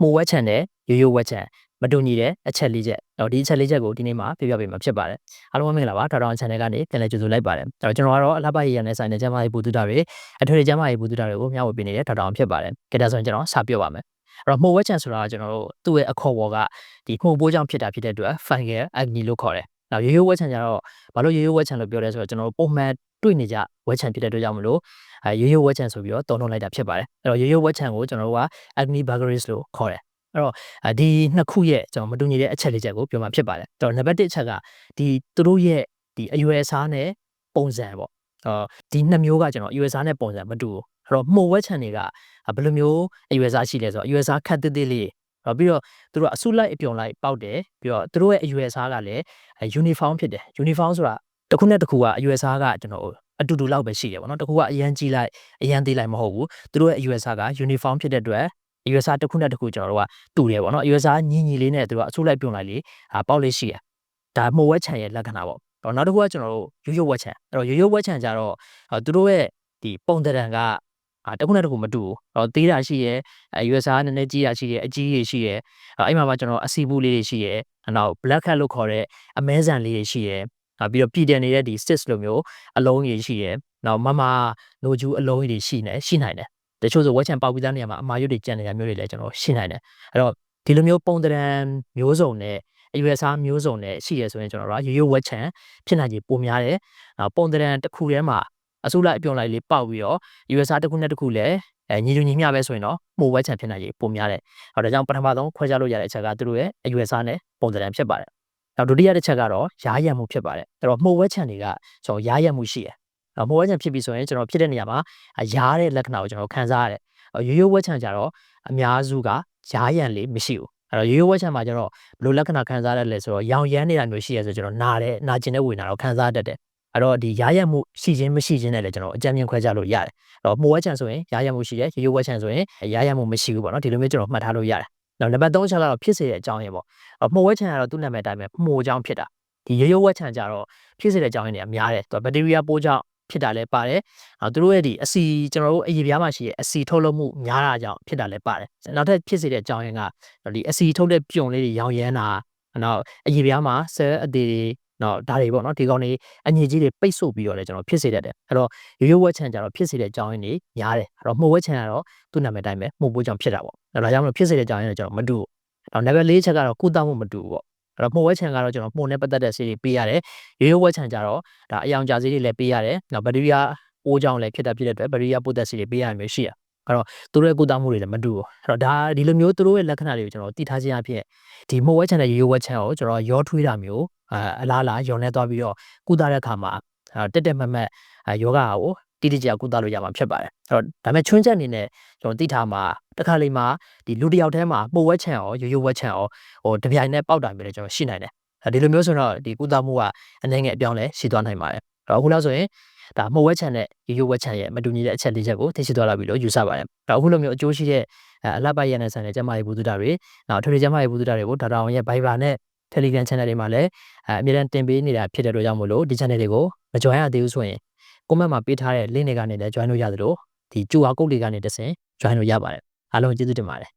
မှုဝက်ချန်နဲ့ရိုးရိုးဝက်ချန်မတူညီတဲ့အချက်၄ချက်။ဒီအချက်၄ချက်ကိုဒီနေ့မှာပြပြပေးမှာဖြစ်ပါတယ်။အားလုံးမင်္ဂလာပါဒေါက်တာအောင် channel ကနေပြန်လည်ကြိုဆိုလိုက်ပါတယ်။ကျွန်တော်ကတော့အလှပရေးရနဲ့ဆိုင်တဲ့ကျန်းမာရေးဗဟုသုတတွေအထွေထွေကျန်းမာရေးဗဟုသုတတွေကိုမျှဝေပေးနေတဲ့ဒေါက်တာအောင်ဖြစ်ပါတယ်။ကြည့်ဒါဆိုရင်ကျွန်တော်စပြောပါမယ်။အဲ့တော့မှုဝက်ချန်ဆိုတာကကျွန်တော်တို့သူ့ရဲ့အခေါ်အဝေါ်ကဒီမှုပိုးကြောင့်ဖြစ်တာဖြစ်တဲ့အတွက် fungal acne လို့ခေါ်တယ်။နောက်ရိုးရိုးဝက်ချန်ကျတော့ဘာလို့ရိုးရိုးဝက်ချန်လို့ပြောလဲဆိုတော့ကျွန်တော်တို့ပုံမှန်တွေ့နေကြဝက်ချန်ဖြစ်တဲ့အတွက်ကြောင့်မလို့ရိုးရိုးဝက်ချန်ဆိုပြီးတော့သုံးနှုန်းလိုက်တာဖြစ်ပါတယ်။အဲ့တော့ရိုးရိုးဝက်ချန်ကိုကျွန်တော်တို့က acne vulgaris လို့ခေါ်တယ်။အဲ့တော့ဒီနှစ်ခုရဲ့ကျွန်တော်မတူညီတဲ့အချက်လေးချက်ကိုပြောမှာဖြစ်ပါတယ်။အဲ့တော့နံပါတ်1အချက်ကဒီသူတို့ရဲ့ဒီအရွယ်အစားနဲ့ပုံစံပေါ့။ဒီနှစ်မျိုးကကျွန်တော်အရွယ်အစားနဲ့ပုံစံမတူဘူး။အဲ့တော့မှုဝက်ချန်တွေကဘယ်လိုမျိုးအရွယ်အစားရှိလဲဆိုတော့အရွယ်အစားခက်သေးသေးလေးပြီးတော့သူတို့ကအစုလိုက်အပြုံလိုက်ပေါက်တယ်ပြီးတော့သူတို့ရဲ့အရွယ်အစားကလည်း uniform ဖြစ်တယ် uniform ဆိုတာတစ်ခုနဲ့တစ်ခုကအရွယ်အစားကကျွန်တော်အတူတူလောက်ပဲရှိတယ်ပေါ့နော်တစ်ခုကအရန်ကြီးလိုက်အရန်သေးလိုက်မဟုတ်ဘူးသူတို့ရဲ့အရွယ်အစားက uniform ဖြစ်တဲ့အတွက်အရွယ်အစားတစ်ခုနဲ့တစ်ခုကျွန်တော်တို့ကတူတယ်ပေါ့နော်အရွယ်အစားညီညီလေးနဲ့သူတို့ကအစုလိုက်ပြုံလိုက်လေးပေါက်လေးရှိတယ်ဒါမှုဝက်ချန်ရဲ့လက္ခဏာပေါ့နောက်တစ်ခုကကျွန်တော်တို့ရိုးရိုးဝက်ချန်အဲ့တော့ရိုးရိုးဝက်ချန်ကြတော့သူတို့ရဲ့ဒီပုံသဏ္ဍာန်ကတစ်ခုနဲ့တစ်ခုမတူဘူးသေးတာရှိရဲအရွယ်စားနည်းနည်းကြီးတာရှိရဲအကြီးကြီးရှိရဲအဲ့မှာကျွန်တော်အစီဘူးလေးတွေရှိရဲနောက် black cat လို့ခေါ်တဲ့အမဲဆန်လေးတွေရှိရဲပြီးတော့ပြည်တယ်နေတဲ့ဒီ cyst လိုမျိုးအလုံးကြီးရှိရဲနောက်မနိုဂျူးအလုံးကြီးတွေရှိနိုင်တယ်တချို့ဆိုဝက်ချန်ပေါက်ပြီးသားနေရာမှာအမာရွတ်တွေကျန်နေတာမျိုးတွေလည်းကျွန်တော်ရှိနိုင်တယ်အဲ့တော့ဒီလိုမျိုးပုံသဏ္ဍာန်မျိုးစုံနဲ့အရွယ်စားမျိုးစုံနဲ့ရှိရဲဆိုရင်ကျွန်တော်တို့ကရိုးရိုးဝက်ချန်ဖြစ်နိုင်ခြေပိုများတယ်ပုံသဏ္ဍာန်တစ်ခုထဲမှာအစုလိုက်အပြုံလိုက်လေးပေါက်ပြီးတော့ USA တစ်ခုနဲ့တစ်ခုလည်းညီတူညီမျှပဲဆိုရင်တော့မှုဝက်ချန်ဖြစ်နိုင်ခြေပိုများတယ်။ဒါကြောင့်ပထမဆုံးခွဲခြားလို့ရတဲ့အချက်ကသူတို့ရဲ့အရွယ်စားနဲ့ပုံသဏ္ဍာန်ဖြစ်ပါတယ်။နောက်ဒုတိယတစ်ချက်ကတော့ရားရံမှုဖြစ်ပါတယ်။အဲ့တော့မှုဝက်ချန်တွေကကျွန်တော်ရားရံမှုရှိတယ်။မှုဝက်ချန်ဖြစ်ပြီဆိုရင်ကျွန်တော်ဖြစ်တဲ့နေရာမှာရားတဲ့လက္ခဏာကိုကျွန်တော်ခံစားရတယ်။ရိုးရိုးဝက်ချန်ကြတော့အများစုကရားရံလေးမရှိဘူး။အဲ့တော့ရိုးရိုးဝက်ချန်မှာကျတော့ဘယ်လိုလက္ခဏာခံစားရလဲဆိုတော့ရောင်ရမ်းနေတာမျိုးရှိရဆိုကျွန်တော်နာကျင်တဲ့ဝေဒနာတော့ခံစားတတ်တယ်။အဲ့တော့ဒီရားရံမှုရှိခြင်းမရှိခြင်းနဲ့လည်းကျွန်တော်အကြံဉာဏ်ခွဲခြားလို့ရတယ်။မှုဝက်ချန်ဆိုရင်ရားရံမှုရှိတယ်ရိုးရိုးဝက်ချန်ဆိုရင်ရားရံမှုမရှိဘူးပေါ့နော်ဒီလိုမျိုးကျွန်တော်မှတ်ထားလို့ရတယ်။နောက်နံပါတ်3ချက်ကတော့ဖြစ်စေတဲ့အကြောင်းရင်းပေါ့။မှုဝက်ချန်ကတော့သူ့နာမည်အတိုင်းပဲမှုအကြောင်းဖြစ်တာ။ဒီရိုးရိုးဝက်ချန်ကြတော့ဖြစ်စေတဲ့အကြောင်းရင်းတွေကများတယ်။ဘက်တီးရီးယားပိုးကြောင့်ဖြစ်တာလည်းပါတယ်။သူတို့ရဲ့ဒီအစီကျွန်တော်တို့အရေပြားမှာရှိတဲ့အစီထုတ်လုပ်မှုများတာကြောင့်ဖြစ်တာလည်းပါတယ်။နောက်ထပ်ဖြစ်စေတဲ့အကြောင်းရင်းကဒီအစီထုတ်တဲ့ပြုံလေးတွေရောင်ရမ်းတာနောက်အရေပြားမှာဆဲအသေးတွေနော်ဒါတွေပေါ့နော်ဒီကောင်တွေအညစ်အကြေးတွေပိတ်ဆို့ပြီးတော့လည်းကျွန်တော်ဖြစ်စေတတ်တယ်အဲ့တော့ရိုးရိုးဝက်ချန်ကြတော့ဖြစ်စေတဲ့အကြောင်းရင်းတွေများတယ်အဲ့တော့မှုဝက်ချန်ကတော့သူ့နာမည်တိုင်းပဲမှုပိုးကြောင့်ဖြစ်တာပေါ့ဒါကြောင့်မလို့ဖြစ်စေတဲ့အကြောင်းရင်းတွေကျွန်တော်မတူဘူးနောက်နံပါတ်4ချက်ကတော့ကုသမှုမတူဘူးပေါ့အဲ့တော့မှုဝက်ချန်ကတော့ကျွန်တော်မှုနဲ့ပတ်သက်တဲ့ဆေးတွေပေးရတယ်ရိုးရိုးဝက်ချန်ကြတော့ဒါအယောင်ကြာဆေးတွေလည်းပေးရတယ်နောက်ဘက်တီးရီးယားပိုးကြောင့်လည်းဖြစ်တဲ့အတွက်ဘက်တီးရီးယားပိုးသက်ဆေးတွေပေးရမျိုးရှိရအဲ့တော့သူတို့ရဲ့ကုသမှုတွေလည်းမတူဘူးအဲ့တော့ဒါဒီလိုမျိုးသူတို့ရဲ့လက္ခဏာတွေကိုကျွန်တော်သိထားခြင်းအဖြစ်ဒီမှုဝက်ချန်နဲ့ရိုးရိုးဝက်ချန်ကိုကျွန်တော်ရောထွေးတာမျိုးအလားလာရောနေသွားပြီးတော့ကုသတဲ့အခါမှာတက်မတ်ယောဂါကိုတိတိကျကျကုသလို့ရမှာဖြစ်ပါတယ်အဲ့တော့ဒါပေမဲ့ချွင်းချက်အနေနဲ့ကျွန်တော်သိထားမှာတစ်ခါလေမှာဒီလူတစ်ယောက်တည်းမှာမှုဝက်ချန်ရောရိုးရိုးဝက်ချန်ရောတပြိုင်တည်းပေါက်တာမျိုးလည်းကျွန်တော်ရှိနိုင်တယ်ဒီလိုမျိုးဆိုတော့ဒီကုသမှုကအနည်းငယ်အပြောင်းလဲရှိသွားနိုင်ပါတယ်အဲ့တော့အခုလောက်ဆိုရင်ဒါမှုဝက်ချန်နဲ့ရိုးရိုးဝက်ချန်ရဲ့မတူညီတဲ့အချက်၄ချက်ကိုသိရှိသွားလာပြီလို့ယူဆပါတယ်အခုလိုမျိုးအကျိုးရှိတဲ့အလှပရနဲ့ဆိုင်တဲ့ကျန်းမာရေးဗဟုသုတတွေနောက်ထွေထွေကျန်းမာရေးဗဟုသုတတွေကိုဒေါက်တာအောင်ရဲ့ Viber နဲ့ Telegram channel တွေမှာလည်းအမြဲတမ်းတင်ပေးနေတာဖြစ်တဲ့အတွက်ကြောင့်မို့လို့ဒီ channel တွေကိုမ join ရသေးဘူးဆိုရင် comment မှာပေးထားတဲ့ link တွေကနေလည်း join လို့ရသလိုဒီ QR code တွေကနေတဆင့် join လို့ရပါတယ်အားလုံးကျေးဇူးတင်ပါတယ်